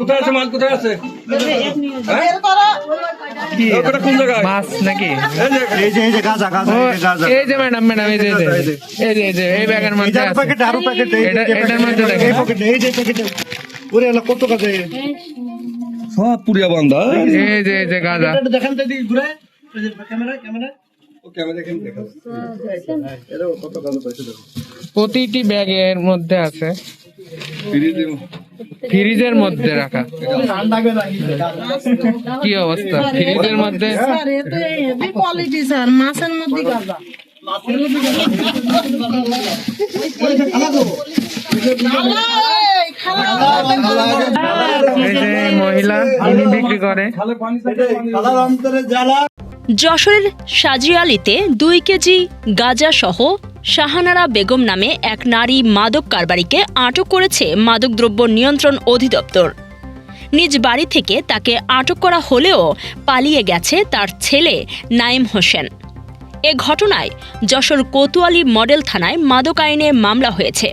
কোথায় আছে মাল? কোথায় আছে মাছ নাকি? এই যে ম্যাডাম ম্যাডাম এই যে এই ব্যাগের মধ্যে এটার মধ্যে কত কাজে সব পুরিয়া বান্ধা। এই যে গাঁজা দেখান তো ঘুরে ক্যামেরা ক্যামেরা প্রতিটি ব্যাগের মধ্যে আছে, ফ্রিজের মধ্যে রাখা। কি অবস্থা ফ্রিজের মধ্যে? মাছের মধ্যে গাঁজা এই যে মহিলা ইনি বিক্রি করে। যশোরের সাজিয়ালিতে 2 কেজি গাঁজা সহ শাহানারা বেগম নামে এক নারী মাদক কারবারিকে আটক করেছে মাদকদ্রব্য নিয়ন্ত্রণ অধিদপ্তর। নিজ বাড়ি থেকে তাকে আটক করা হলেও পালিয়ে গেছে তার ছেলে নাইম হোসেন। এ ঘটনায় যশোর কোতোয়ালি মডেল থানায় মাদক আইনে মামলা হয়েছে।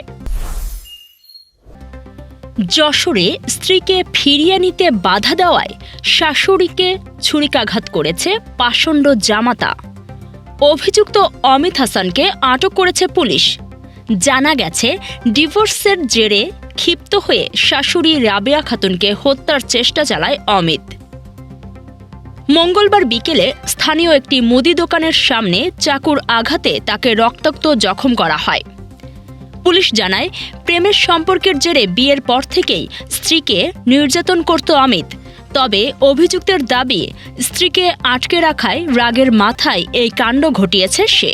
যশোরে স্ত্রীকে ফিরিয়ে নিতে বাধা দেওয়ায় শাশুড়িকে ছুরিকাঘাত করেছে পাষণ্ড জামাতা। অভিযুক্ত অমিত হাসানকে আটক করেছে পুলিশ। জানা গেছে ডিভোর্সের জেরে ক্ষিপ্ত হয়ে শাশুড়ি রাবেয়া খাতুনকে হত্যার চেষ্টা চালায় অমিত। মঙ্গলবার বিকেলে স্থানীয় একটি মুদি দোকানের সামনে চাকুর আঘাতে তাকে রক্তাক্ত জখম করা হয়। পুলিশ জানায়, প্রেমের সম্পর্কের জেরে বিয়ের পর থেকেই স্ত্রীকে নির্যাতন করত অমিত। তবে অভিযুক্তের দাবি, স্ত্রীকে আটকে রাখায় রাগের মাথায় এই কাণ্ড ঘটিয়েছে সে।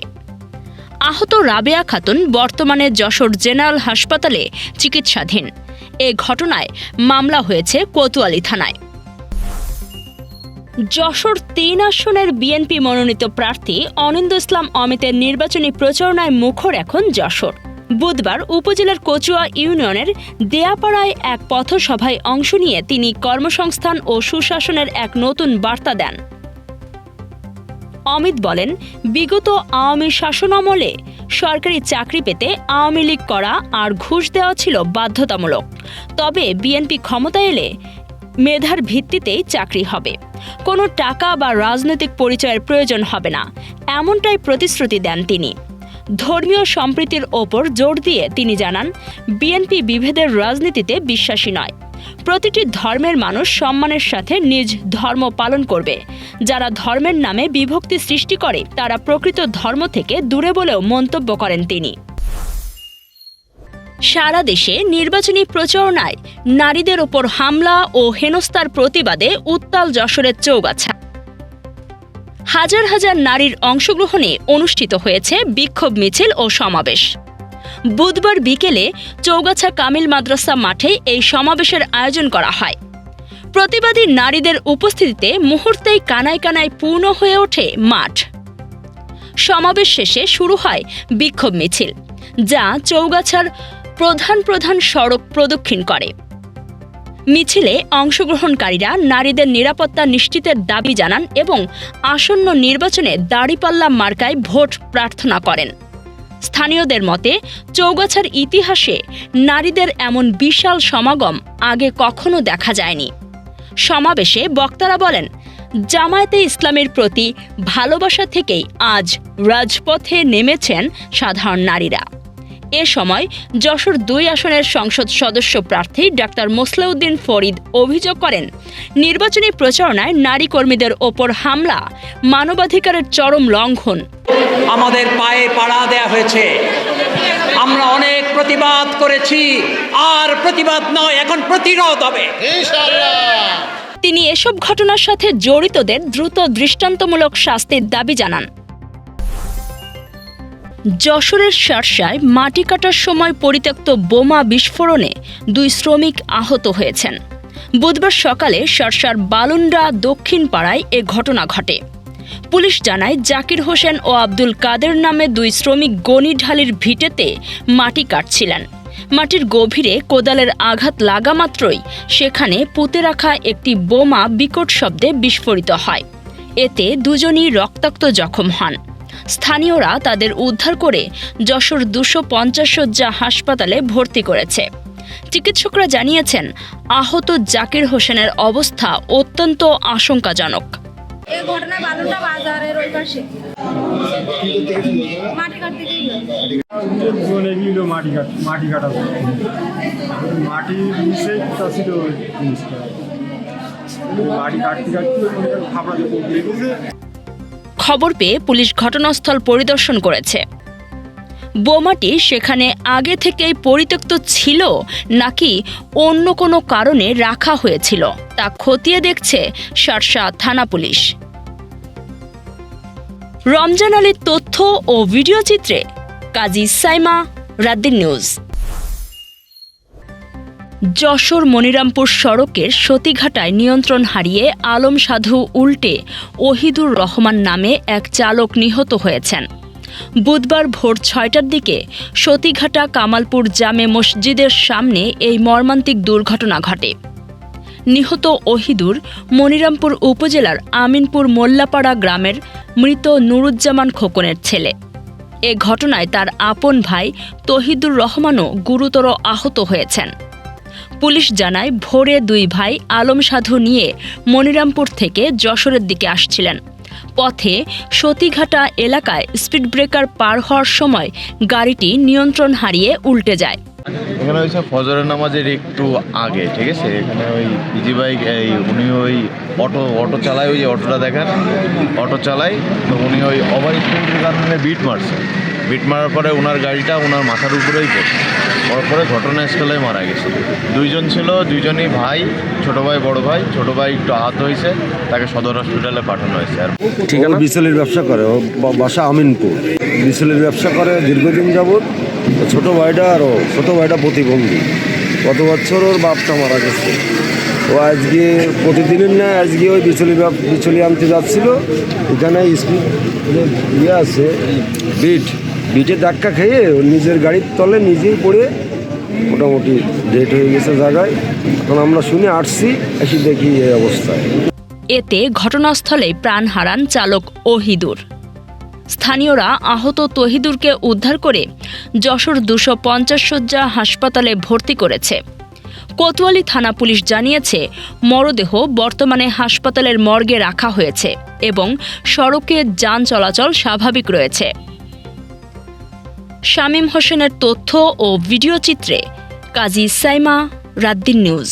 আহত রাবেয়া খাতুন বর্তমানে যশোর জেনারেল হাসপাতালে চিকিৎসাধীন। এ ঘটনায় মামলা হয়েছে কোতোয়ালি থানায়। যশোর 3 আসনের বিএনপি মনোনীত প্রার্থী অনিন্দ ইসলাম অমিতের নির্বাচনী প্রচারণায় মুখর এখন যশোর। বুধবার উপজেলার কচুয়া ইউনিয়নের দেয়াপাড়ায় এক পথসভায় অংশ নিয়ে তিনি কর্মসংস্থান ও সুশাসনের এক নতুন বার্তা দেন। অমিত বলেন, বিগত আওয়ামী শাসনামলে সরকারি চাকরি পেতে আওয়ামী লীগ করা আর ঘুষ দেওয়া ছিল বাধ্যতামূলক। তবে বিএনপি ক্ষমতায় এলে মেধার ভিত্তিতেই চাকরি হবে, কোনো টাকা বা রাজনৈতিক পরিচয়ের প্রয়োজন হবে না, এমনটাই প্রতিশ্রুতি দেন তিনি। ধর্মীয় সম্প্রীতির ওপর জোর দিয়ে তিনি জানান, বিএনপি বিভেদের রাজনীতিতে বিশ্বাসী নয়। প্রতিটি ধর্মের মানুষ সম্মানের সাথে নিজ ধর্ম পালন করবে। যারা ধর্মের নামে বিভক্তি সৃষ্টি করে তারা প্রকৃত ধর্ম থেকে দূরে বলেও মন্তব্য করেন তিনি। সারা দেশে নির্বাচনী প্রচারণায় নারীদের ওপর হামলা ও হেনস্থার প্রতিবাদে উত্তাল যশোরের চৌগাছা। হাজার হাজার নারীর অংশগ্রহণে অনুষ্ঠিত হয়েছে বিক্ষোভ মিছিল ও সমাবেশ। বুধবার বিকেলে চৌগাছা কামিল মাদ্রাসা মাঠে এই সমাবেশের আয়োজন করা হয়। প্রতিবাদী নারীদের উপস্থিতিতে মুহূর্তেই কানায় কানায় পূর্ণ হয়ে ওঠে মাঠ। সমাবেশ শেষে শুরু হয় বিক্ষোভ মিছিল, যা চৌগাছার প্রধান সড়ক প্রদক্ষিণ করে। মিছিলে অংশগ্রহণকারীরা নারীদের নিরাপত্তা নিশ্চিতের দাবি জানান এবং আসন্ন নির্বাচনে দাড়িপাল্লা মার্কায় ভোট প্রার্থনা করেন। স্থানীয়দের মতে, চৌগাছার ইতিহাসে নারীদের এমন বিশাল সমাগম আগে কখনো দেখা যায়নি। সমাবেশে বক্তারা বলেন, জামায়াতে ইসলামের প্রতি ভালোবাসা থেকেই আজ রাজপথে নেমেছেন সাধারণ নারীরা। এ সময় যশোর 2 আসনের সংসদ সদস্য প্রার্থী ডাক্তার মোসলেউদ্দিন ফরিদ অভিযোগ করেন, নির্বাচনী প্রচারণায় নারী কর্মীদের ওপর হামলা মানবাধিকারের চরম লঙ্ঘন। আমাদের পায়ে পাড়া দেয়া হয়েছে, আমরা অনেক প্রতিবাদ করেছি, আর প্রতিবাদ নয়, এখন প্রতিরোধ হবে ইনশাআল্লাহ। তিনি এসব ঘটনার সাথে জড়িতদের দ্রুত দৃষ্টান্তমূলক শাস্তির দাবি জানান। যশোরের শার্শায় মাটি কাটার সময় পরিত্যক্ত বোমা বিস্ফোরণে 2 শ্রমিক আহত হয়েছেন। বুধবার সকালে শার্শার বালুন্ডা দক্ষিণ পাড়ায় এ ঘটনা ঘটে। পুলিশ জানায়, জাকির হোসেন ও আব্দুল কাদের নামে 2 শ্রমিক গণিঢালির ভিটেতে মাটি কাটছিলেন। মাটির গভীরে কোদালের আঘাত লাগা মাত্রই সেখানে পুঁতে রাখা একটি বোমা বিকট শব্দে বিস্ফোরিত হয়। এতে দুজনই রক্তাক্ত জখম হন। স্থানীয়রা তাদের উদ্ধার করে যশোর 250 শয্যা হাসপাতালে ভর্তি করেছে। চিকিৎসকরা জানিয়েছেন, আহত জাকির হোসেনের অবস্থা অত্যন্ত আশঙ্কাজনক। এই ঘটনা বালুটা বাজারের ওই পাশে মাটি কাটতে গিয়ে বলে গিয়েছিল মাটি কাটা মাটি নিচে ছিল জিনিসটা মাটি কাটতে খাবড়া লেগেছে। খবর পেয়ে পুলিশ ঘটনাস্থল পরিদর্শন করেছে। বোমাটি সেখানে আগে থেকেই পরিত্যক্ত ছিল নাকি অন্য কোনো কারণে রাখা হয়েছিল তা খতিয়ে দেখছে শার্শা থানা পুলিশ। রমজান আলীর তথ্য ও ভিডিও চিত্রে কাজী সাইমা, রাতদিন নিউজ। যশোর মনিরামপুর সড়কের সতীঘাটায় নিয়ন্ত্রণ হারিয়ে আলম সাধু উল্টে ওহিদুর রহমান নামে এক চালক নিহত হয়েছেন। বুধবার ভোর 6টার দিকে সতীঘাটা কামালপুর জামে মসজিদের সামনে এই মর্মান্তিক দুর্ঘটনা ঘটে। নিহত ওহিদুর মনিরামপুর উপজেলার আমিনপুর মোল্লাপাড়া গ্রামের মৃত নুরুজ্জামান খোকনের ছেলে। এ ঘটনায় তার আপন ভাই তহিদুর রহমানও গুরুতর আহত হয়েছেন। পুলিশ জানায়, ভোরে দুই ভাই আলম সাধু নিয়ে মনিরামপুর থেকে যশোরের দিকে আসছিলেন। পথে সতীঘাটা এলাকায় স্পিড ব্রেকার পার হওয়ার সময় গাড়িটি নিয়ন্ত্রণ হারিয়ে উল্টে যায়। এখানে হয়েছে ফজরের নামাজের একটু আগে, ঠিক আছে। এখানে ওই ইজি বাইক উনি ওই অটো চালায়, ওই যে অটোটা দেখেন অটো চালায়, তো উনি ওই ওভার স্পিডের কারণে বিট মারছে। বিট মারার পরে ওনার গাড়িটা ওনার মাথার উপরেই পড়ছে। পরে ঘটনাস্থলে মারা গেছে। দুইজন ছিল, দুইজনই ভাই, ছোট ভাই বড় ভাই। ছোট ভাই একটু আহত হয়েছে, তাকে সদর হসপিটালে পাঠানো হয়েছে। আর ঠিকানা বিচলির ব্যবসা করে, ও বাসা আমিনপুর। বিচলির ব্যবসা করে দীর্ঘদিন যাবৎ। ছোট ভাইটা প্রতিবন্ধী। গত বছর ওর বাপটা মারা গেছে। ও আজকে প্রতিদিনের না, আজকে ওই বিচলি আনতে যাচ্ছিল। এখানে স্পিড আছে বিটে ধাক্কা খেয়ে ও নিজের গাড়ির তলে নিজেই পড়ে মোটামুটি ডেট হয়ে গেছে জায়গায়। এখন আমরা শুনে আসছি, এসে দেখি এই অবস্থায়। এতে ঘটনাস্থলে প্রাণ হারান চালক ওহিদুর। স্থানীয়রা আহত তহিদুরকে উদ্ধার করে যশোর 250 শয্যা হাসপাতালে ভর্তি করেছে। কোতোয়ালি থানা পুলিশ জানিয়েছে, মরদেহ বর্তমানে হাসপাতালের মর্গে রাখা হয়েছে এবং সড়কে যান চলাচল স্বাভাবিক রয়েছে। শামীম হোসেনের তথ্য ও ভিডিও চিত্রে কাজী সাইমা, রাতদিন নিউজ।